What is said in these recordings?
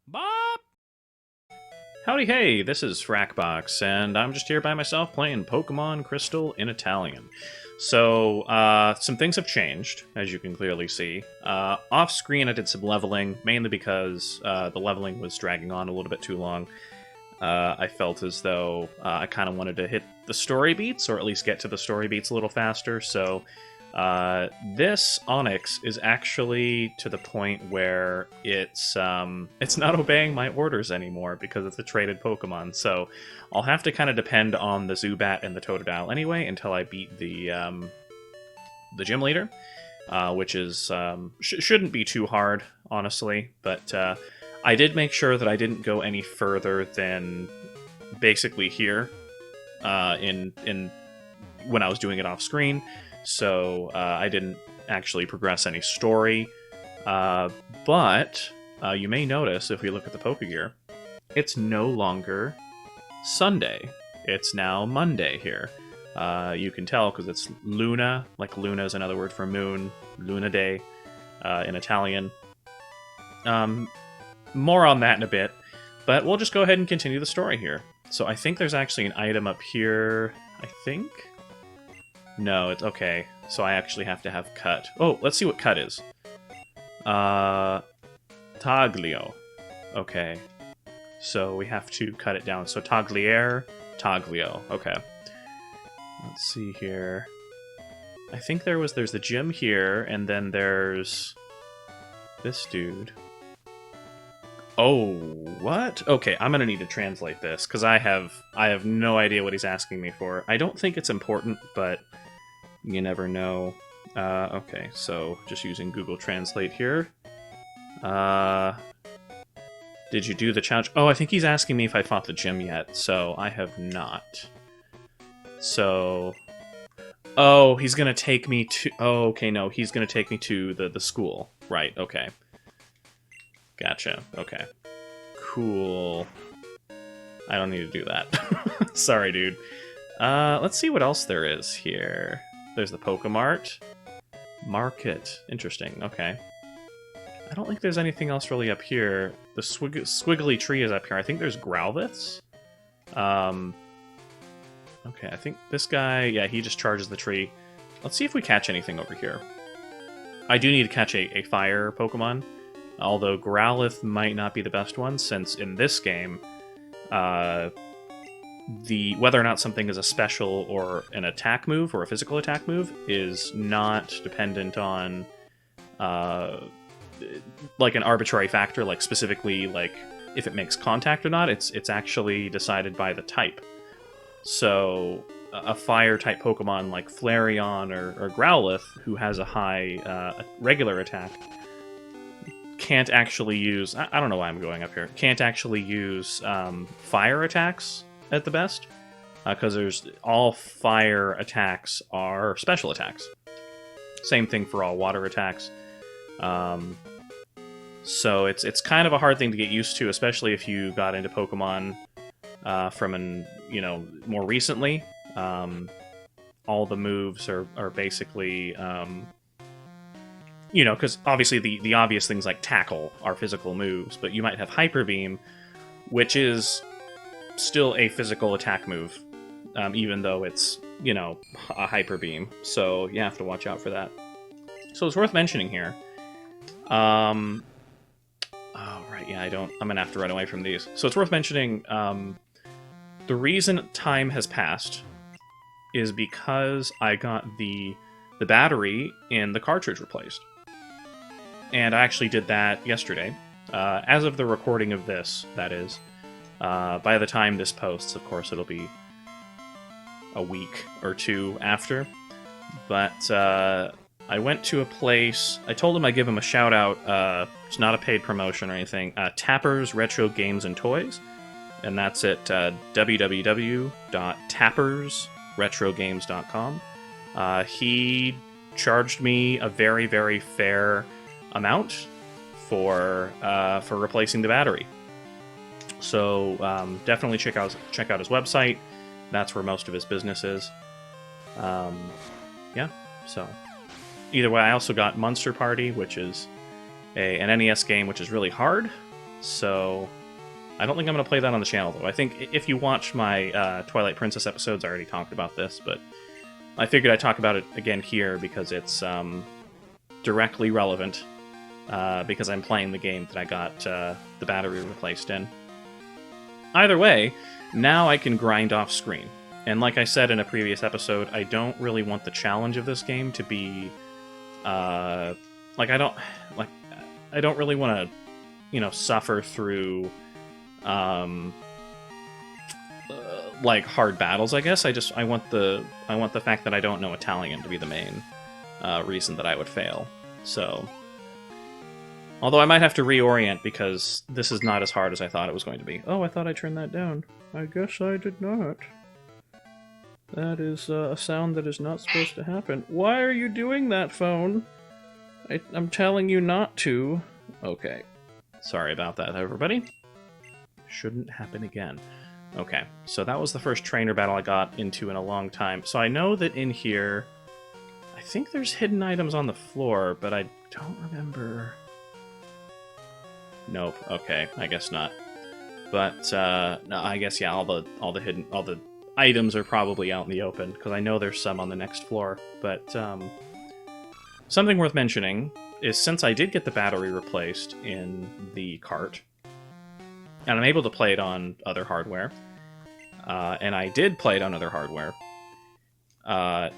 Bob! Howdy hey, this is Frakbox, and I'm just here by myself playing Pokemon Crystal in Italian. So, some things have changed, as you can clearly see. Off-screen I did some leveling, mainly because the leveling was dragging on a little bit too long. I felt as though I kind of wanted to hit the story beats, or at least get to the story beats a little faster, so this Onyx is actually to the point where it's not obeying my orders anymore because it's a traded Pokemon. So I'll have to kind of depend on the Zubat and the Totodile anyway until I beat the gym leader, which is shouldn't be too hard, honestly. But I did make sure that I didn't go any further than basically here in when I was doing it off screen. So I didn't actually progress any story, but you may notice if we look at the Pokegear, it's no longer Sunday. It's now Monday here. You can tell because it's Luna, like Luna is another word for moon, Luna Day in Italian. More on that in a bit, but we'll just go ahead and continue the story here. So I think there's actually an item up here, I think? No, it's okay. So I actually have to have cut. Oh, let's see what cut is. Taglio. Okay. So we have to cut it down. So tagliere, taglio. Okay. Let's see here. I think there's the gym here, and then there's this dude. Oh, what? Okay, I'm gonna need to translate this because I have no idea what he's asking me for. I don't think it's important, but you never know. Okay, so just using Google Translate here. Did you do the challenge? Oh, I think he's asking me if I fought the gym yet, so I have not. So, oh, he's gonna take me to. Oh, okay, no, he's gonna take me to the school. Right. Okay. Gotcha. Okay. Cool. I don't need to do that. Sorry, dude. Let's see what else there is here. There's the Pokemart. Market. Interesting. Okay. I don't think there's anything else really up here. The squiggly tree is up here. I think there's Growlithes. Okay, I think this guy, yeah, he just charges the tree. Let's see if we catch anything over here. I do need to catch a fire Pokemon, although Growlithe might not be the best one, since in this game, whether or not something is a special or an attack move or a physical attack move is not dependent on like an arbitrary factor, like specifically like if it makes contact or not. It's actually decided by the type. So a fire type Pokemon like Flareon or Growlithe, who has a high regular attack, can't actually use, I don't know why I'm going up here, can't actually use fire attacks at the best, because there's all fire attacks are special attacks. Same thing for all water attacks. So it's kind of a hard thing to get used to, especially if you got into Pokemon from more recently. All the moves are basically because obviously the obvious things like Tackle are physical moves, but you might have Hyper Beam, which is still a physical attack move, even though it's, a Hyper Beam. So you have to watch out for that. So it's worth mentioning here. Oh, right, yeah, I'm gonna have to run away from these. So it's worth mentioning, the reason time has passed is because I got the battery in the cartridge replaced. And I actually did that yesterday. As of the recording of this, that is. By the time this posts, of course, it'll be a week or two after. But I went to a place. I told him I'd give him a shout out. It's not a paid promotion or anything. Tappers Retro Games and Toys. And that's at www.tappersretrogames.com. He charged me a very, very fair amount for replacing the battery. So definitely check out his website. That's where most of his business is. Yeah. So either way, I also got Monster Party, which is an NES game which is really hard. So I don't think I'm going to play that on the channel, though. I think if you watch my Twilight Princess episodes, I already talked about this, but I figured I'd talk about it again here because it's directly relevant, because I'm playing the game that I got the battery replaced in. Either way, now I can grind off screen. And like I said in a previous episode, I don't really want the challenge of this game to be, I don't really want to, suffer through, like hard battles. I guess I want the fact that I don't know Italian to be the main reason that I would fail. So, although I might have to reorient because this is not as hard as I thought it was going to be. Oh, I thought I turned that down. I guess I did not. That is a sound that is not supposed to happen. Why are you doing that, phone? I'm telling you not to. Okay. Sorry about that, everybody. Shouldn't happen again. Okay, so that was the first trainer battle I got into in a long time. So I know that in here, I think there's hidden items on the floor, but I don't remember. Nope. Okay, I guess not. But no, I guess yeah, all the items are probably out in the open because I know there's some on the next floor. But something worth mentioning is since I did get the battery replaced in the cart, and I'm able to play it on other hardware, and I did play it on other hardware,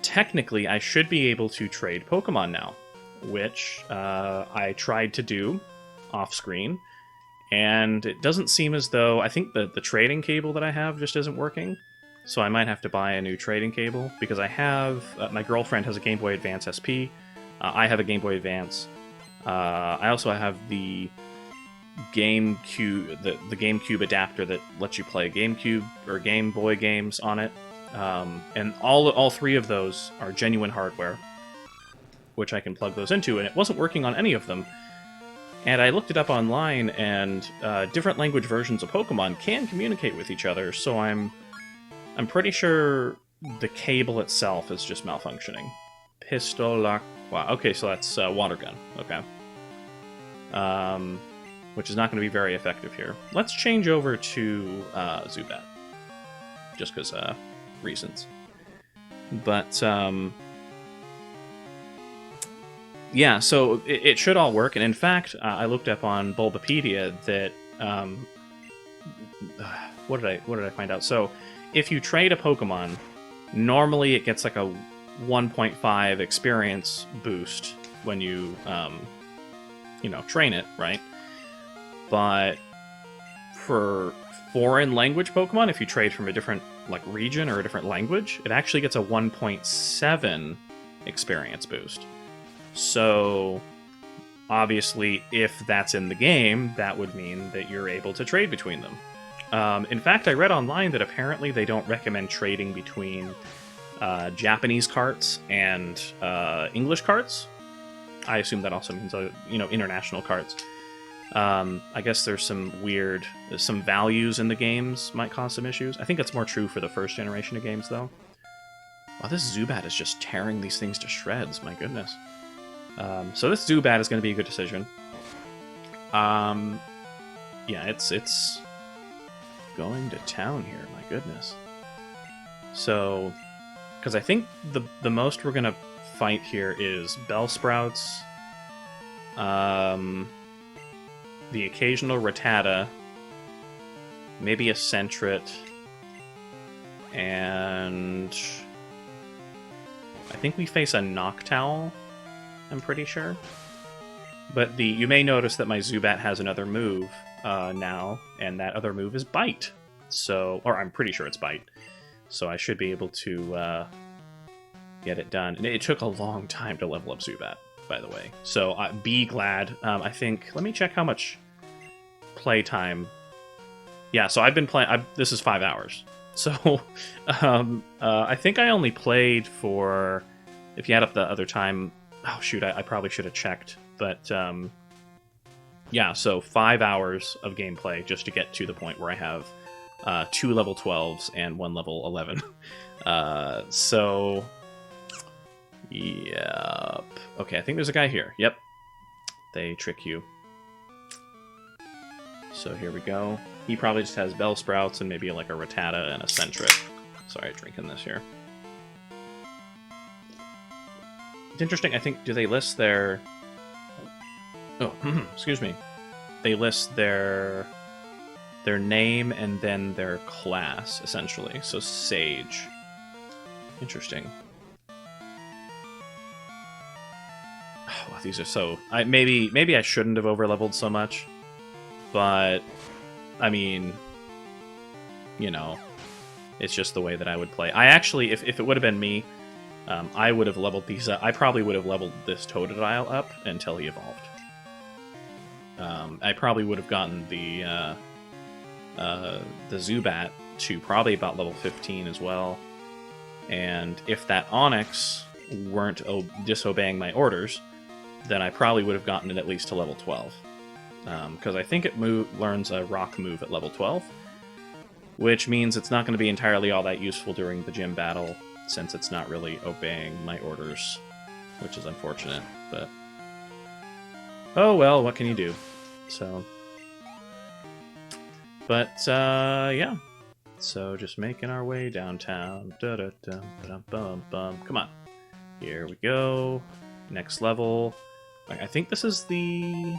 technically I should be able to trade Pokemon now, which I tried to do off-screen, and it doesn't seem as though... I think the trading cable that I have just isn't working, so I might have to buy a new trading cable, because I have... my girlfriend has a Game Boy Advance SP, I have a Game Boy Advance, I also have the GameCube, the GameCube adapter that lets you play GameCube or Game Boy games on it, and all three of those are genuine hardware, which I can plug those into, and it wasn't working on any of them. And I looked it up online, and different language versions of Pokemon can communicate with each other, so I'm pretty sure the cable itself is just malfunctioning. Pistolacqua. Okay, so that's water gun. Okay. Which is not going to be very effective here. Let's change over to Zubat. Just because reasons. But, yeah, so it should all work, and in fact, I looked up on Bulbapedia that, what did I find out? So, if you trade a Pokemon, normally it gets like a 1.5 experience boost when you, train it, right? But for foreign language Pokemon, if you trade from a different region or a different language, it actually gets a 1.7 experience boost. So, obviously, if that's in the game, that would mean that you're able to trade between them. In fact, I read online that apparently they don't recommend trading between Japanese carts and English carts. I assume that also means, international carts. I guess there's some values in the games might cause some issues. I think it's more true for the first generation of games, though. Wow, this Zubat is just tearing these things to shreds, my goodness. So this Zubat is going to be a good decision. Yeah, it's going to town here, my goodness. So, because I think the most we're going to fight here is Bellsprouts, the occasional Rattata, maybe a Sentret, and I think we face a Noctowl, I'm pretty sure. But you may notice that my Zubat has another move now, and that other move is Bite. So, or I'm pretty sure it's Bite. So I should be able to get it done. And it took a long time to level up Zubat, by the way. So be glad. I think, let me check how much playtime. Yeah, so I've been playing, this is 5 hours. So I think I only played for, if you add up the other time, oh shoot, I probably should have checked. But yeah, so 5 hours of gameplay just to get to the point where I have 2 level 12s and 1 level 11. So, yep. Okay, I think there's a guy here. Yep. They trick you. So here we go. He probably just has bellsprouts and maybe like a Rattata and a Centric. Sorry, drinking this here. It's interesting, I think, do they list their... Oh, excuse me. They list their name and then their class, essentially. So Sage. Interesting. Oh, these are so... maybe I shouldn't have overleveled so much. But, I mean, you know, it's just the way that I would play. I actually, if it would have been me, I would have leveled these up. I probably would have leveled this Totodile up until he evolved. I probably would have gotten the Zubat to probably about level 15 as well. And if that Onix weren't disobeying my orders, then I probably would have gotten it at least to level 12. Because I think it learns a rock move at level 12, which means it's not going to be entirely all that useful during the gym battle, since it's not really obeying my orders, which is unfortunate, but... Oh well, what can you do? So... But, yeah. So, just making our way downtown. Da-da-dum-ba-dum-bum-bum. Come on. Here we go. Next level. I think this is the...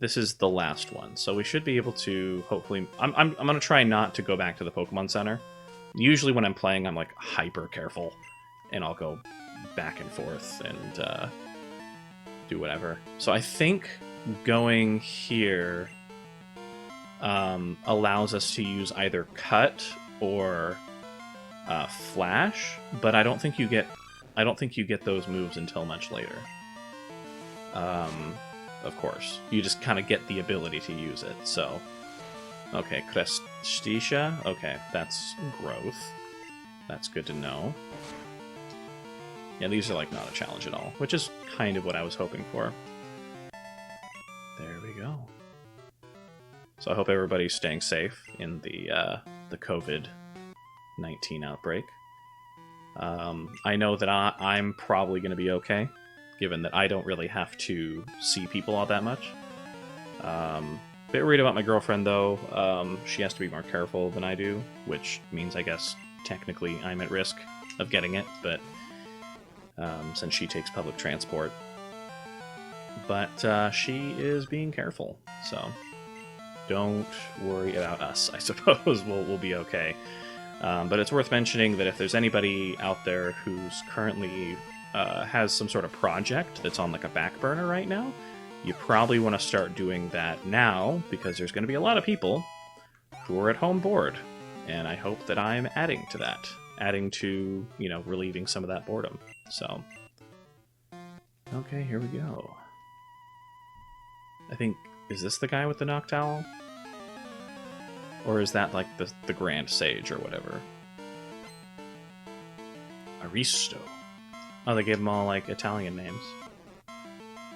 This is the last one, so we should be able to, hopefully... I'm gonna try not to go back to the Pokemon Center. Usually when I'm playing, I'm, like, hyper careful, and I'll go back and forth and do whatever. So I think going here allows us to use either Cut or Flash, but I don't think you get those moves until much later. Of course. You just kind of get the ability to use it, so... Okay, Crestisha. Okay, that's growth. That's good to know. Yeah, these are, like, not a challenge at all, which is kind of what I was hoping for. There we go. So I hope everybody's staying safe in the COVID-19 outbreak. I know that I'm probably going to be okay, given that I don't really have to see people all that much. Bit worried about my girlfriend, though. She has to be more careful than I do, which means, I guess, technically I'm at risk of getting it, but since she takes public transport. But she is being careful, so don't worry about us. I suppose we'll be okay. But it's worth mentioning that if there's anybody out there who's currently has some sort of project that's on like a back burner right now, you probably want to start doing that now, because there's going to be a lot of people who are at home bored, and I hope that I'm adding to that, adding to, you know, relieving some of that boredom. So, okay, here we go. I think, is this the guy with the Noctowl? Or is that like the Grand Sage or whatever? Aristo. Oh, they gave them all, like, Italian names.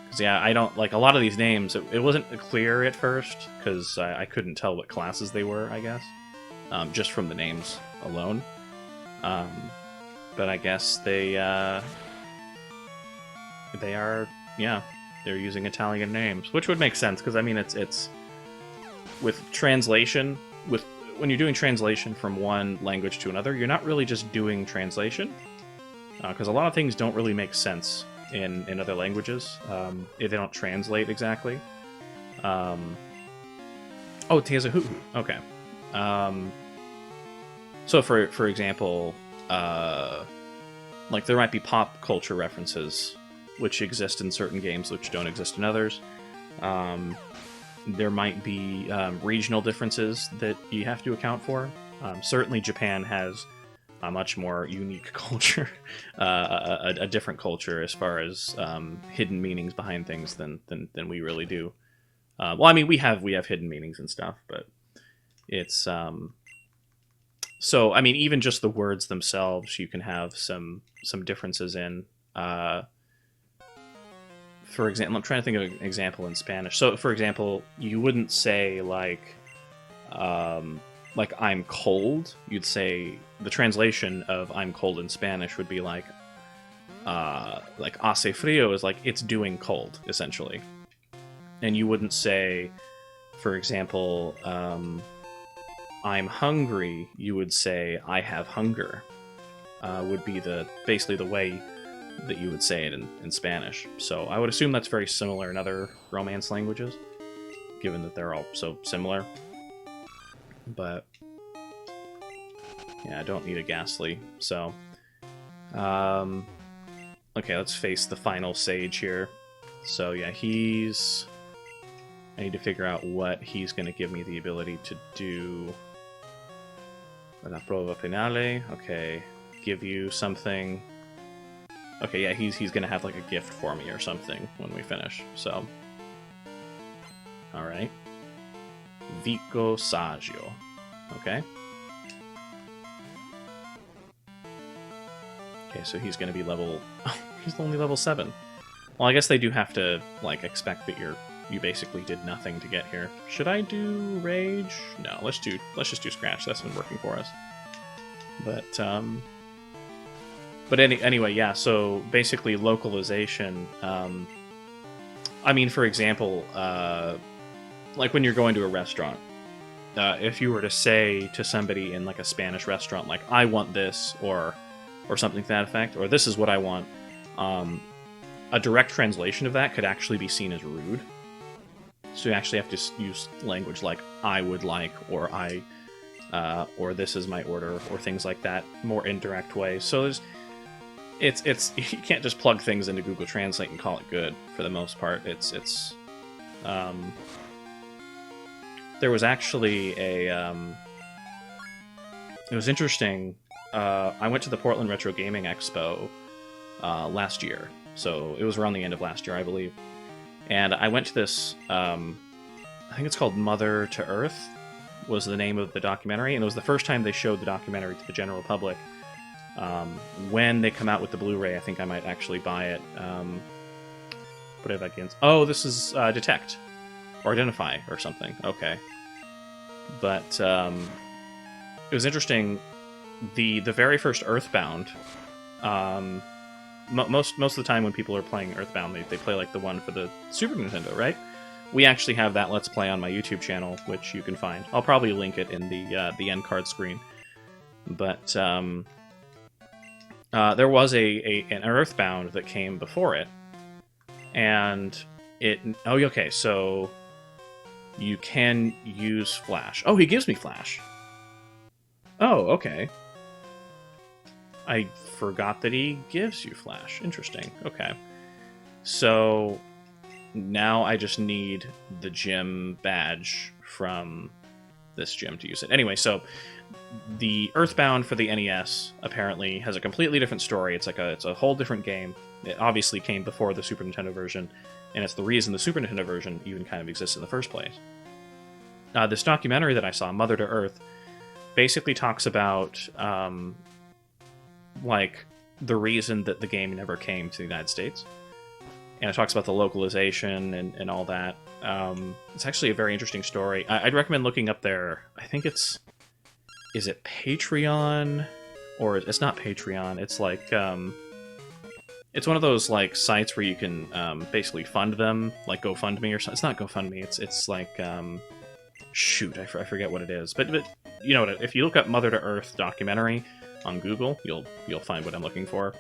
Because, yeah, I don't... Like, a lot of these names, it wasn't clear at first, because I couldn't tell what classes they were, I guess. Just from the names alone. But I guess they are... Yeah, they're using Italian names. Which would make sense, because, I mean, it's... With translation... When you're doing translation from one language to another, you're not really just doing translation. Because a lot of things don't really make sense in other languages if they don't translate exactly. Oh, Teazahuhu. Okay. So for example, like there might be pop culture references which exist in certain games which don't exist in others. There might be regional differences that you have to account for. Certainly Japan has a much more unique culture, a different culture as far as hidden meanings behind things than we really do. Well, I mean, we have hidden meanings and stuff, but it's so I mean, even just the words themselves, you can have some differences in. For example, I'm trying to think of an example in Spanish. So, for example, you wouldn't say like I'm cold. You'd say the translation of I'm cold in Spanish would be like hace frío is like it's doing cold, essentially. And you wouldn't say for example, I'm hungry, you would say I have hunger. Would be basically the way that you would say it in Spanish. So I would assume that's very similar in other Romance languages, given that they're all so similar. But yeah, I don't need a Ghastly. So okay, let's face the final sage here. So yeah, I need to figure out what he's going to give me the ability to do. La prova finale. Okay, give you something. Okay, yeah, he's going to have like a gift for me or something when we finish. So, all right. Vico Saggio. Okay. Okay, so he's going to be level. Oh, he's only level 7. Well, I guess they do have to like expect that you basically did nothing to get here. Should I do Rage? No, let's just do Scratch. That's been working for us. But anyway, yeah. So basically, localization. I mean, for example, like when you're going to a restaurant, if you were to say to somebody in like a Spanish restaurant, like "I want this" or something to that effect, or "This is what I want," a direct translation of that could actually be seen as rude. So you actually have to use language like "I would like" or "I," or "This is my order," or things like that, more indirect ways. So it's you can't just plug things into Google Translate and call it good. For the most part, there was actually it was interesting. I went to the Portland Retro Gaming Expo last year, so it was around the end of last year, I believe. And I went to this, I think it's called Mother to Earth, was the name of the documentary, and it was the first time they showed the documentary to the general public. When they come out with the Blu-ray, I think I might actually buy it. What have I against? Oh, this is Detect, or Identify, or something. Okay. But it was interesting. The very first Earthbound, most of the time when people are playing Earthbound, they play like the one for the Super Nintendo, right? We actually have that Let's Play on my YouTube channel, which you can find. I'll probably link it in the end card screen. But there was an Earthbound that came before it, and it. Oh, okay. So you can use Flash. Oh, he gives me Flash. Oh, okay. I forgot that he gives you Flash. Interesting. Okay. So now I just need the gym badge from this gym to use it. Anyway, so the Earthbound for the NES apparently has a completely different story. It's a whole different game. It obviously came before the Super Nintendo version, and it's the reason the Super Nintendo version even kind of exists in the first place. This documentary that I saw, Mother to Earth, basically talks about like the reason that the game never came to the United States, and it talks about the localization and all that. It's actually a very interesting story. I'd recommend looking up their, I think is it Patreon, or it's not Patreon, it's like it's one of those like sites where you can basically fund them, like GoFundMe or something. It's not GoFundMe, it's like shoot, I forget what it is, but you know, if you look up Mother to Earth documentary on Google, you'll find what I'm looking for.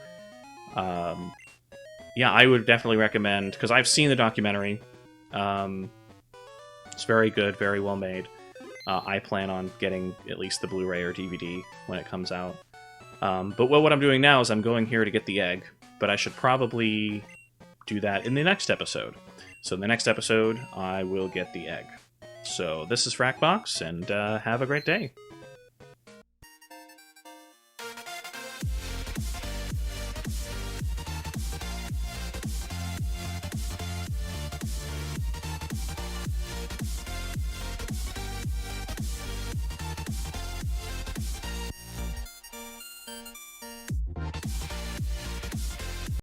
Yeah, I would definitely recommend, because I've seen the documentary. It's very good, very well made. I plan on getting at least the Blu-ray or DVD when it comes out. But what I'm doing now is I'm going here to get the egg, but I should probably do that in the next episode. So in the next episode, I will get the egg. So this is Frakbox, and have a great day.